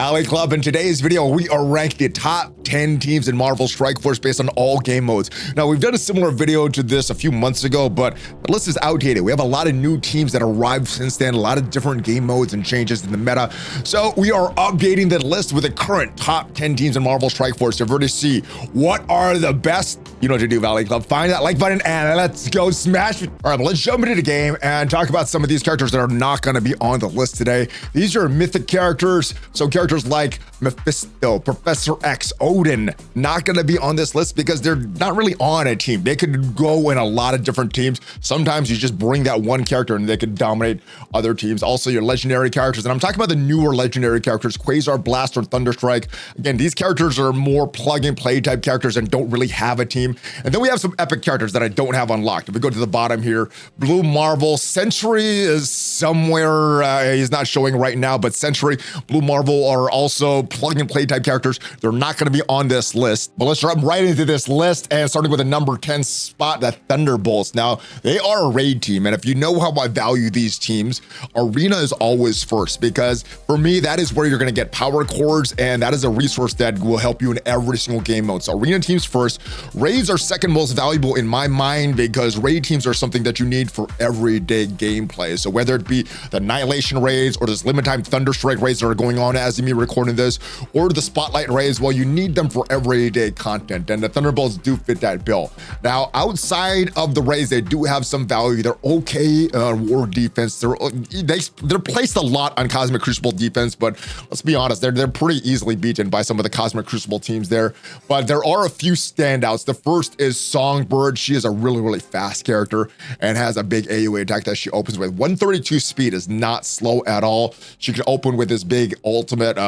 Valley Club. In today's video, we are ranked the top 10 teams in Marvel Strike Force based on all game modes. Now, we've done a similar video to this a few months ago, but the list is outdated. We have a lot of new teams that arrived since then, a lot of different game modes and changes in the meta. So we are updating the list with the current top 10 teams in Marvel Strike Force to really see what are the best. You know what to do, Valley Club. Find that like button and let's go smash it. All right, let's jump into the game and talk about some of these characters that are not going to be on the list today. These are mythic characters. So characters like Mephisto, Professor X, Odin, not going to be on this list because they're not really on a team. They could go in a lot of different teams. Sometimes you just bring that one character and they could dominate other teams. Also, your legendary characters, and I'm talking about the newer legendary characters, Quasar, Blaster, Thunderstrike. Again, these characters are more plug and play type characters and don't really have a team. And then we have some epic characters that I don't have unlocked. If we go to the bottom here, Blue Marvel, Sentry is somewhere, he's not showing right now, but Sentry, Blue Marvel are also plug and play type characters. They're not going to be on this list, but let's jump right into this list and starting with the number 10 spot, the Thunderbolts. Now, they are a raid team, and if you know how I value these teams, Arena is always first, because for me, that is where you're going to get power cores, and that is a resource that will help you in every single game mode. So Arena teams first. Raids are second most valuable in my mind because raid teams are something that you need for everyday gameplay. So whether it be the Annihilation raids or this limited time Thunderstrike raids that are going on as me recording this, or the Spotlight raids, well, you need them for everyday content, and the Thunderbolts do fit that bill. Now, outside of the raids, they do have some value. They're okay war defense. They're placed a lot on Cosmic Crucible defense, but let's be honest, they're pretty easily beaten by some of the Cosmic Crucible teams there. But there are a few standouts. The first is Songbird. She is a really fast character and has a big AoE attack that she opens with. 132 speed is not slow at all. She can open with this big ultimate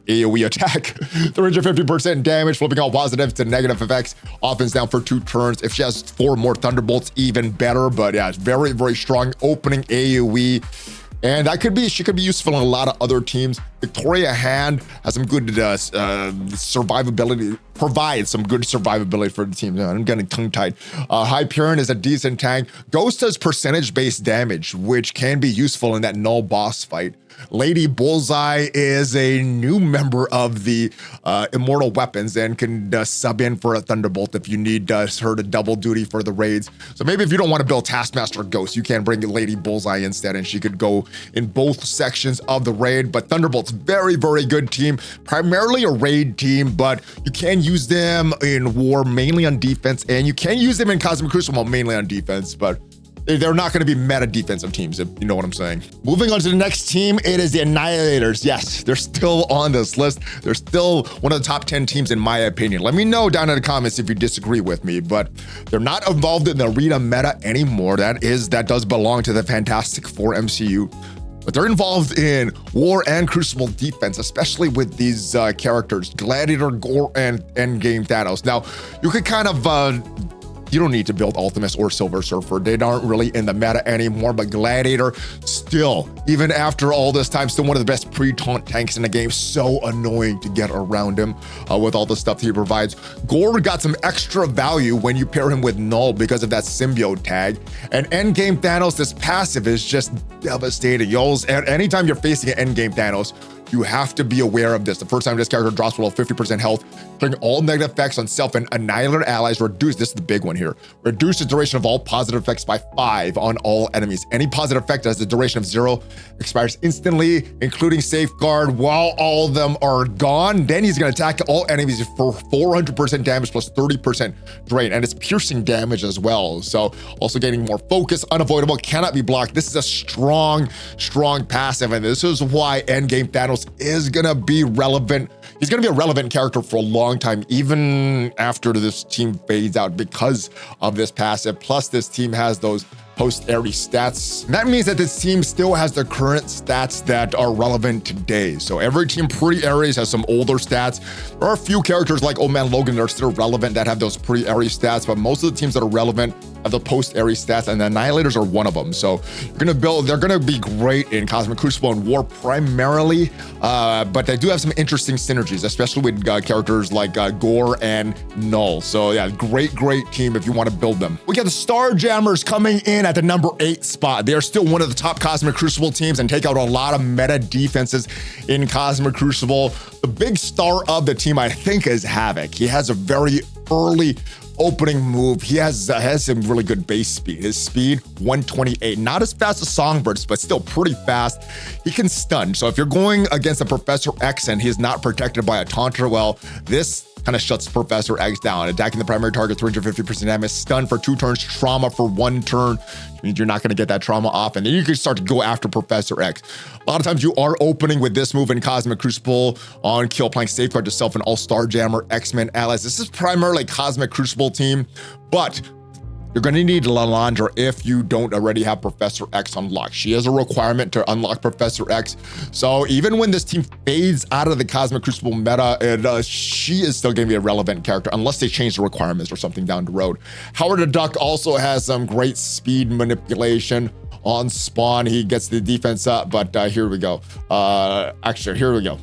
AoE attack, 350% damage, flipping all positives to negative effects, offense down for 2 turns. If she has 4 more Thunderbolts, even better. But yeah, it's very strong opening AoE. And she could be useful in a lot of other teams. Victoria Hand has some good survivability, provides some good survivability for the team. I'm getting tongue-tied. Hyperion is a decent tank. Ghost does percentage-based damage, which can be useful in that null boss fight. Lady Bullseye is a new member of the Immortal Weapons and can sub in for a Thunderbolt if you need her to double duty for the raids. So maybe if you don't want to build Taskmaster Ghost, you can bring Lady Bullseye instead, and she could go in both sections of the raid. But Thunderbolt's very good team, primarily a raid team, but you can use them in war, mainly on defense, and you can use them in Cosmic Crucible, mainly on defense, but they're not going to be meta defensive teams, if you know what I'm saying. Moving on to the next team, it is the Annihilators. Yes, they're still on this list. They're still one of the top 10 teams in my opinion. Let me know down in the comments if you disagree with me, but they're not involved in the arena meta anymore. That does belong to the Fantastic Four MCU. But they're involved in war and Crucible defense, especially with these characters, Gladiator, Gore, and Endgame Thanos. Now, you could kind of you don't need to build Ultimus or Silver Surfer. They aren't really in the meta anymore, but Gladiator still, even after all this time, still one of the best pre-taunt tanks in the game. So annoying to get around him with all the stuff he provides. Gore got some extra value when you pair him with Null because of that symbiote tag. And Endgame Thanos, this passive is just devastating. Anytime you're facing an Endgame Thanos, you have to be aware of this. The first time this character drops below 50% health, clearing all negative effects on self and Annihilator allies, this is the big one here. Reduce the duration of all positive effects by 5 on all enemies. Any positive effect that has the duration of 0 expires instantly, including Safeguard, while all of them are gone. Then he's gonna attack all enemies for 400% damage plus 30% drain, and it's piercing damage as well. So also getting more focus, unavoidable, cannot be blocked. This is a strong passive, and this is why Endgame Thanos is gonna be relevant. He's gonna be a relevant character for a long time, even after this team fades out, because of this passive. Plus, this team has those post-Aerie stats. And that means that this team still has the current stats that are relevant today. So every team pre-Aries has some older stats. There are a few characters like Old Man Logan that are still relevant that have those pre-Aerie stats, but most of the teams that are relevant have the post-Aerie stats, and the Annihilators are one of them. So they're gonna be great in Cosmic Crucible and War primarily, but they do have some interesting synergies, especially with characters like Gore and Null. So yeah, great team if you want to build them. We got the Starjammers coming in in at the number 8 spot. They are still one of the top Cosmic Crucible teams and take out a lot of meta defenses in Cosmic Crucible. The big star of the team, I think, is Havoc. He has a very early opening move. He has some really good base speed. His speed, 128. Not as fast as Songbirds, but still pretty fast. He can stun. So if you're going against a Professor X and he's not protected by a Taunter, well, this kind of shuts Professor X down. Attacking the primary target, 350% damage, stun for 2 turns, trauma for 1 turn, which means you're not going to get that trauma off, and then you can start to go after Professor X. A lot of times you are opening with this move in Cosmic Crucible on Kill Plank, safeguard yourself an All-Star Jammer, X-Men allies. This is primarily Cosmic Crucible team, but you're going to need Lalandra if you don't already have Professor X unlocked. She is a requirement to unlock Professor X. So even when this team fades out of the Cosmic Crucible meta, she is still going to be a relevant character unless they change the requirements or something down the road. Howard the Duck also has some great speed manipulation on spawn. He gets the defense up, but here we go. Here we go.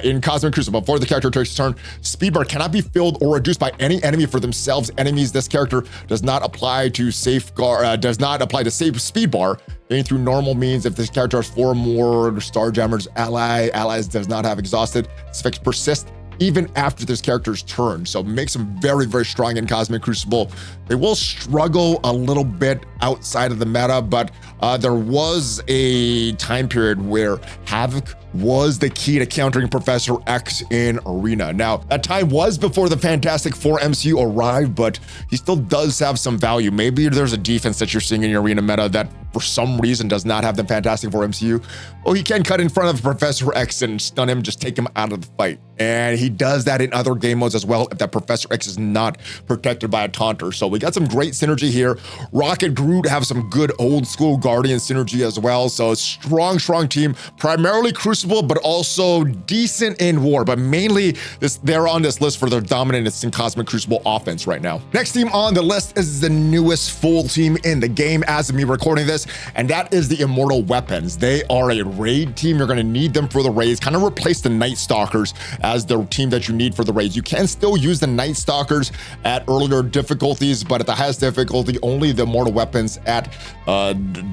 In Cosmic Crucible, before the character takes a turn, speed bar cannot be filled or reduced by any enemy for themselves. Enemies this character does not apply to safeguard, does not apply to save speed bar. Getting through normal means if this character has 4 more Starjammers allies does not have exhausted. This effect persists even after this character's turn. So makes them very, very strong in Cosmic Crucible. They will struggle a little bit outside of the meta, but there was a time period where Havoc was the key to countering Professor X in Arena. Now, that time was before the Fantastic Four MCU arrived, but he still does have some value. Maybe there's a defense that you're seeing in your Arena meta that for some reason does not have the Fantastic Four MCU. Well, he can cut in front of Professor X and stun him, just take him out of the fight. And he does that in other game modes as well if that Professor X is not protected by a Taunter. So we got some great synergy here. Rocket Groot have some good old school Guardian synergy as well. So strong team, primarily Crucible, but also decent in War. But mainly they're on this list for their dominance in Cosmic Crucible offense right now. Next team on the list is the newest full team in the game as of me recording this, and that is the Immortal Weapons. They are a raid team. You're going to need them for the raids. Kind of replace the Night Stalkers as the team that you need for the raids. You can still use the Night Stalkers at earlier difficulties, but at the highest difficulty, only the Immortal Weapons at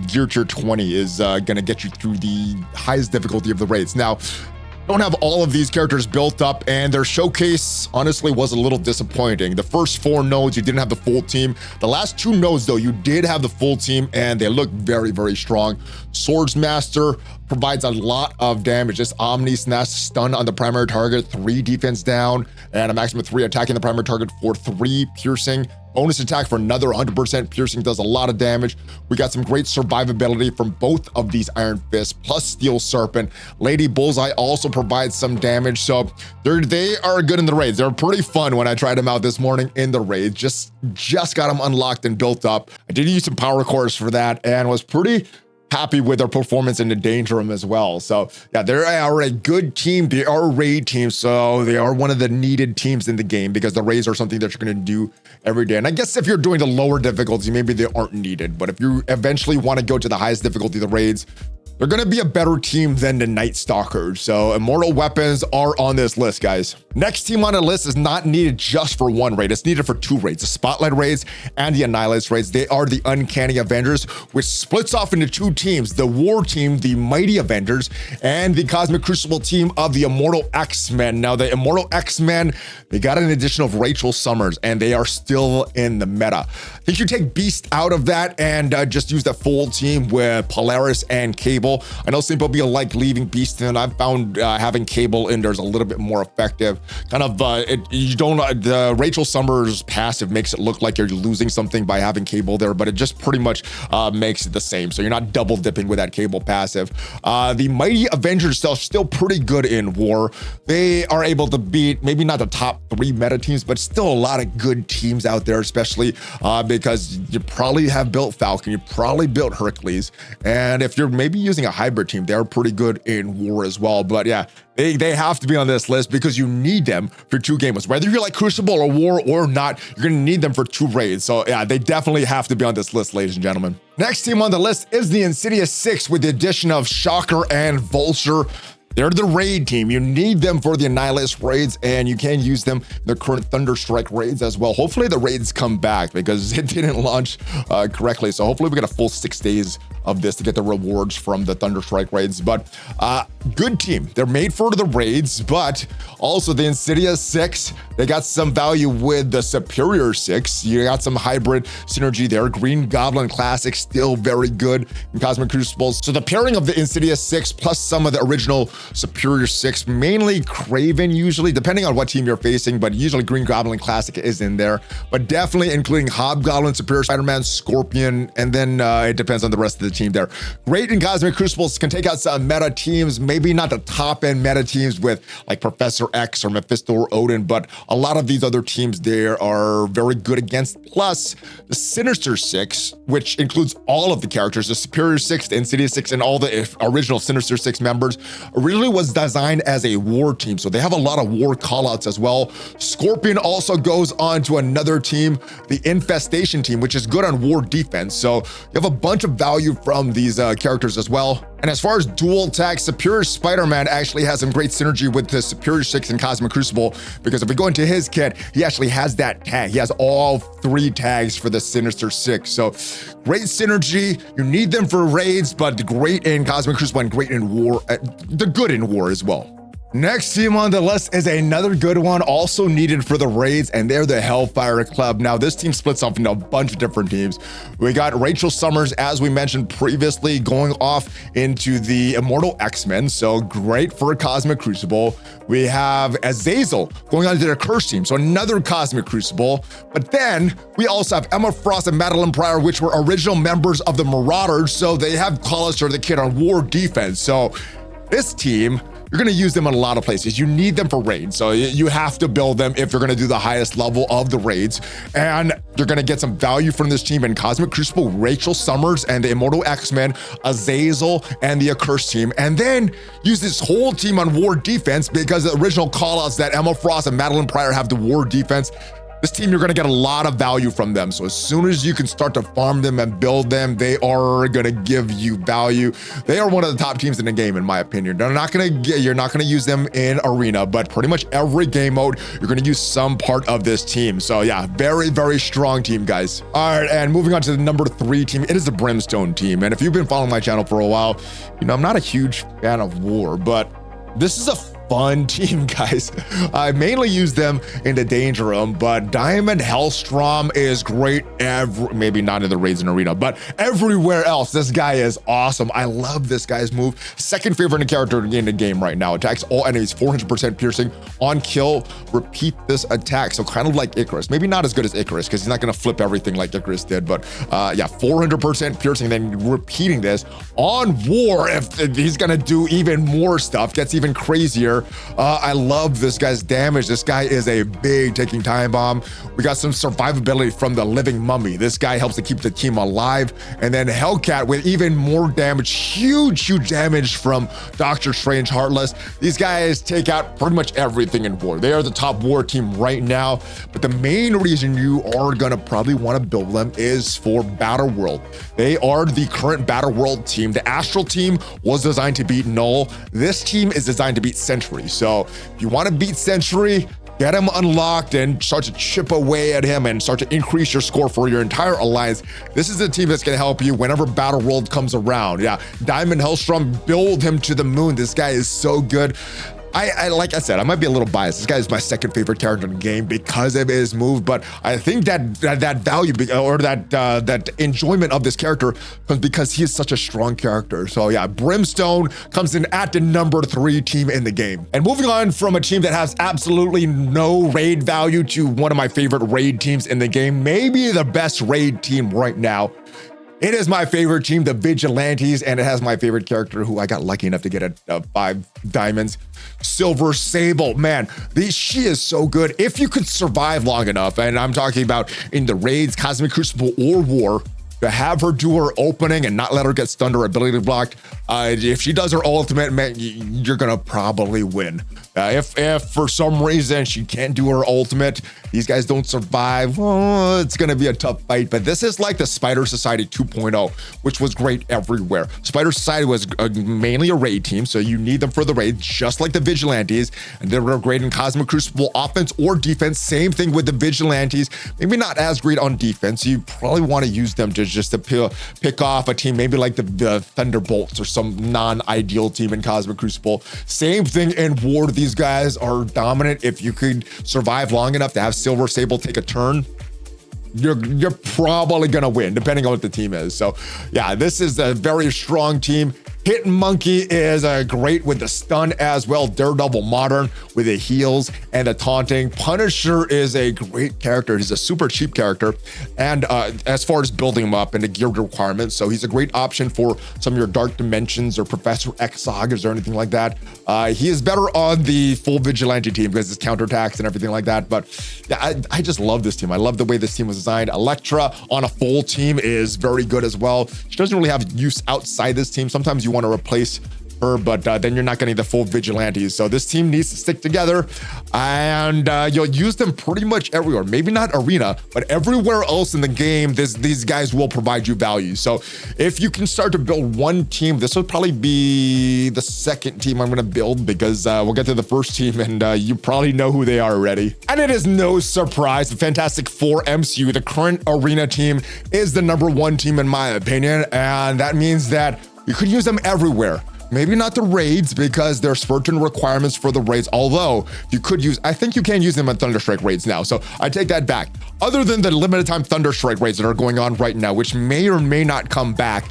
Gear Tier 20 is going to get you through the highest difficulty of the raids. Now, don't have all of these characters built up, and their showcase honestly was a little disappointing. The first 4 nodes, you didn't have the full team. The last 2 nodes, though, you did have the full team, and they look very, very strong. Swordsmaster provides a lot of damage. This Omni Snatch stun on the primary target, 3 defense down, and a maximum of 3 attacking the primary target for 3 piercing. Bonus attack for another 100% piercing, does a lot of damage. We got some great survivability from both of these Iron Fists, plus Steel Serpent. Lady Bullseye also provides some damage, so they are good in the raids. They're pretty fun when I tried them out this morning in the raids. Just got them unlocked and built up. I did use some power cores for that and was pretty happy with their performance in the Danger Room as well. So yeah, they are a good team. They are a raid team, so they are one of the needed teams in the game because the raids are something that you're going to do every day. And I guess if you're doing the lower difficulty, maybe they aren't needed. But if you eventually want to go to the highest difficulty, the raids, they're going to be a better team than the Night Stalkers. So Immortal Weapons are on this list, guys. Next team on the list is not needed just for 1 raid. It's needed for 2 raids, the Spotlight raids and the Annihilators raids. They are the Uncanny Avengers, which splits off into 2 teams, the War team, the Mighty Avengers, and the Cosmic Crucible team of the Immortal X-Men. Now, the Immortal X-Men, they got an addition of Rachel Summers, and they are still in the meta. I think you take Beast out of that and just use the full team with Polaris and Cable. I know some people like leaving Beast in. I've found having Cable in there's a little bit more effective. Kind of, the Rachel Summers passive makes it look like you're losing something by having Cable there, but it just pretty much makes it the same. So you're not double dipping with that Cable passive. The Mighty Avengers are still pretty good in War. They are able to beat maybe not the top 3 meta teams, but still a lot of good teams out there, especially because you probably have built Falcon, you probably built Hercules, and if you're maybe using a hybrid team, they're pretty good in War as well. But yeah, they have to be on this list because you need them for 2 game modes. Whether you're like Crucible or War or not, you're going to need them for 2 raids. So yeah, they definitely have to be on this list, ladies and gentlemen. Next team on the list is the Insidious 6 with the addition of Shocker and Vulture. They're the raid team. You need them for the Annihilators raids, and you can use them in the current Thunderstrike raids as well. Hopefully the raids come back because it didn't launch correctly. So hopefully we get a full 6 days of this to get the rewards from the Thunderstrike raids. But good team. They're made for the raids, but also the Insidious 6, they got some value with the Superior 6. You got some hybrid synergy there. Green Goblin Classic, still very good in Cosmic Crucibles. So the pairing of the Insidious 6 plus some of the original Superior 6, mainly Kraven usually, depending on what team you're facing, but usually Green Goblin Classic is in there. But definitely including Hobgoblin, Superior Spider-Man, Scorpion, and then it depends on the rest of the team there. Great in Cosmic Crucibles, can take out some meta teams, maybe not the top end meta teams with like Professor X or Mephisto or Odin, but a lot of these other teams there are very good against. Plus the Sinister 6, which includes all of the characters, the Superior 6, the Insidious 6, and all the original Sinister 6 members, originally was designed as a war team. So they have a lot of war callouts as well. Scorpion also goes on to another team, the Infestation team, which is good on war defense. So you have a bunch of value from these characters as well. And as far as dual tags, Superior Spider-Man actually has some great synergy with the Superior 6 and Cosmic Crucible, because if we go into his kit, he actually has that tag. He has all 3 tags for the Sinister 6. So great synergy. You need them for raids, but great in Cosmic Crucible and great in war. They're good in war as well. Next team on the list is another good one, also needed for the raids, and they're the Hellfire Club. Now, this team splits off into a bunch of different teams. We got Rachel Summers, as we mentioned previously, going off into the Immortal X-Men, so great for a Cosmic Crucible. We have Azazel going on to the Curse team, so another Cosmic Crucible. But then we also have Emma Frost and Madeline Pryor, which were original members of the Marauders, so they have callouts for the kit on war defense. So this team, you're going to use them in a lot of places. You need them for raids. So you have to build them if you're going to do the highest level of the raids. And you're going to get some value from this team in Cosmic Crucible, Rachel Summers and the Immortal X-Men, Azazel and the Accursed team. And then use this whole team on war defense, because the original callouts that Emma Frost and Madeline Pryor have to war defense, this team, you're gonna get a lot of value from them. So as soon as you can start to farm them and build them, they are gonna give you value. They are one of the top teams in the game, in my opinion. You're not gonna use them in arena, but pretty much every game mode, you're gonna use some part of this team. So yeah, very, very strong team, guys. All right, and moving on to the number 3 team, it is the Brimstone team. And if you've been following my channel for a while, you know, I'm not a huge fan of war, but this is a fun team, guys. I mainly use them in the Danger Room, but Diamond Hellstrom is great maybe not in the raids and arena, but everywhere else. This guy is awesome. I love this guy's move. Second favorite character in the game right now. Attacks all enemies, 400% piercing. On kill, repeat this attack. So kind of like Icarus. Maybe not as good as Icarus, because he's not going to flip everything like Icarus did, but yeah, 400% piercing, then repeating this. On war, if he's going to do even more stuff, gets even crazier. I love this guy's damage. This guy is a big ticking time bomb. We got some survivability from the Living Mummy. This guy helps to keep the team alive. And then Hellcat with even more damage, huge damage from Doctor Strange Heartless. These guys take out pretty much everything in war. They are the top war team right now. But the main reason you are gonna probably want to build them is for Battle World. They are the current Battle World team. The Astral team was designed to beat Null. This team is designed to beat Sentry. So if you want to beat Sentry, get him unlocked and start to chip away at him and start to increase your score for your entire alliance. This is a team that's going to help you whenever Battle World comes around. Yeah, Diamond Hellstrom, build him to the moon. This guy is so good. I like I said, I might be a little biased. This guy is my second favorite character in the game because of his move, but I think that value or that enjoyment of this character comes because he is such a strong character. So yeah, Brimstone comes in at the number 3 team in the game. And moving on from a team that has absolutely no raid value to one of my favorite raid teams in the game, maybe the best raid team right now. It is my favorite team, the Vigilantes, and it has my favorite character who I got lucky enough to get at 5 diamonds, Silver Sable. Man, she is so good. If you could survive long enough, and I'm talking about in the raids, Cosmic Crucible, or war, to have her do her opening and not let her get stunned or ability blocked. If she does her ultimate, man, you're gonna probably win. If for some reason she can't do her ultimate, these guys don't survive, well, it's gonna be a tough fight. But this is like the Spider Society 2.0, which was great everywhere. Spider Society was mainly a raid team, so you need them for the raid, just like the Vigilantes, and they were great in Cosmic Crucible offense or defense. Same thing with the Vigilantes, maybe not as great on defense. You probably want to use them to just to pick off a team, maybe like the Thunderbolts or some non-ideal team in Cosmic Crucible. Same thing in War. These guys are dominant. If you could survive long enough to have Silver Sable take a turn, you're probably gonna win, depending on what the team is. So yeah, this is a very strong team. Hit Monkey is great with the stun as well. Daredevil modern with the heals and the taunting. Punisher is a great character. He's a super cheap character. And as far as building him up and the gear requirements, so he's a great option for some of your Dark Dimensions or Professor X sagas or anything like that. He is better on the full Vigilante team because it's counterattacks and everything like that. But yeah, I just love this team. I love the way this team was designed. Elektra on a full team is very good as well. She doesn't really have use outside this team. Sometimes you want to replace her, but then you're not getting the full Vigilantes. So this team needs to stick together, and you'll use them pretty much everywhere. Maybe not Arena, but everywhere else in the game, these guys will provide you value. So if you can start to build one team, this will probably be the second team I'm going to build, because we'll get to the first team, and you probably know who they are already. And it is no surprise, the Fantastic Four MCU, the current Arena team, is the #1 team in my opinion, and that means that you could use them everywhere. Maybe not the raids, because there's certain requirements for the raids, although you could use, I think you can use them in Thunderstrike raids now, so I take that back. Other than the limited time Thunderstrike raids that are going on right now, which may or may not come back,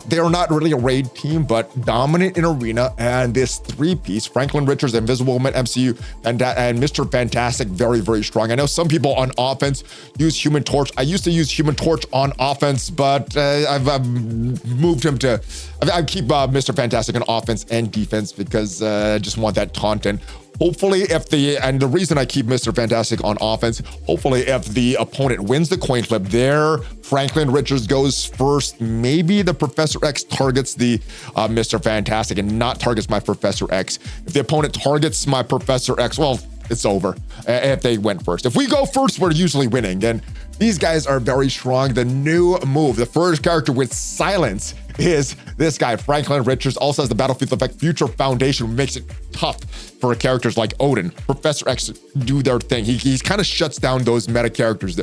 they're not really a raid team, but dominant in Arena. And this three-piece, Franklin Richards, Invisible Woman, MCU, and Mr. Fantastic, very, very strong. I know some people on offense use Human Torch. I used to use Human Torch on offense, but I've moved him to, I keep Mr. Fantastic on offense and defense, because I just want that taunt. And hopefully and the reason I keep Mr. Fantastic on offense, hopefully if the opponent wins the coin flip, there Franklin Richards goes first. Maybe the Professor X targets the Mr. Fantastic and not targets my Professor X. If the opponent targets my Professor X, well, it's over if they went first. If we go first, we're usually winning. And these guys are very strong. The new move, the first character with silence, is this guy, Franklin Richards. Also has the battlefield effect Future Foundation, which makes it tough for characters like Odin, Professor X do their thing. He kind of shuts down those meta characters.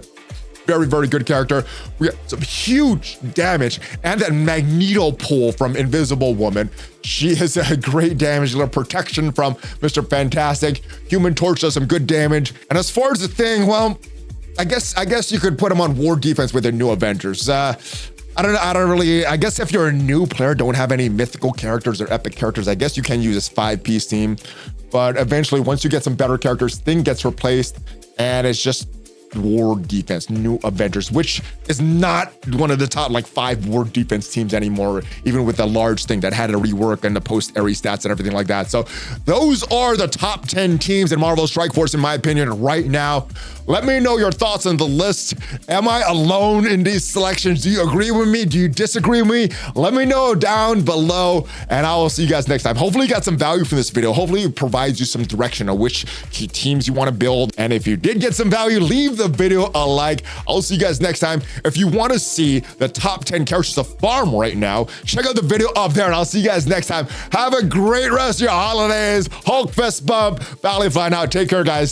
Very, very good character. We got some huge damage, and that Magneto pull from Invisible Woman. She has a great damage, a little protection from Mr. Fantastic. Human Torch does some good damage. And as far as the thing, well, I guess you could put him on War Defense with the new Avengers. I don't really, I guess if you're a new player, don't have any mythical characters or epic characters, I guess you can use this 5-piece team. But eventually, once you get some better characters, thing gets replaced, and it's just War Defense, new Avengers, which is not one of the top like 5 War Defense teams anymore, even with the large thing that had to rework and the post-Ares stats and everything like that. So those are the top 10 teams in Marvel Strike Force, in my opinion, right now. Let me know your thoughts on the list. Am I alone in these selections? Do you agree with me? Do you disagree with me? Let me know down below, and I will see you guys next time. Hopefully you got some value from this video. Hopefully it provides you some direction on which key teams you want to build. And if you did get some value, leave the video a like. I'll see you guys next time. If you want to see the top 10 characters to farm right now, check out the video up there, and I'll see you guys next time. Have a great rest of your holidays. Hulk fist bump. ValleyFlyin out. Take care, guys.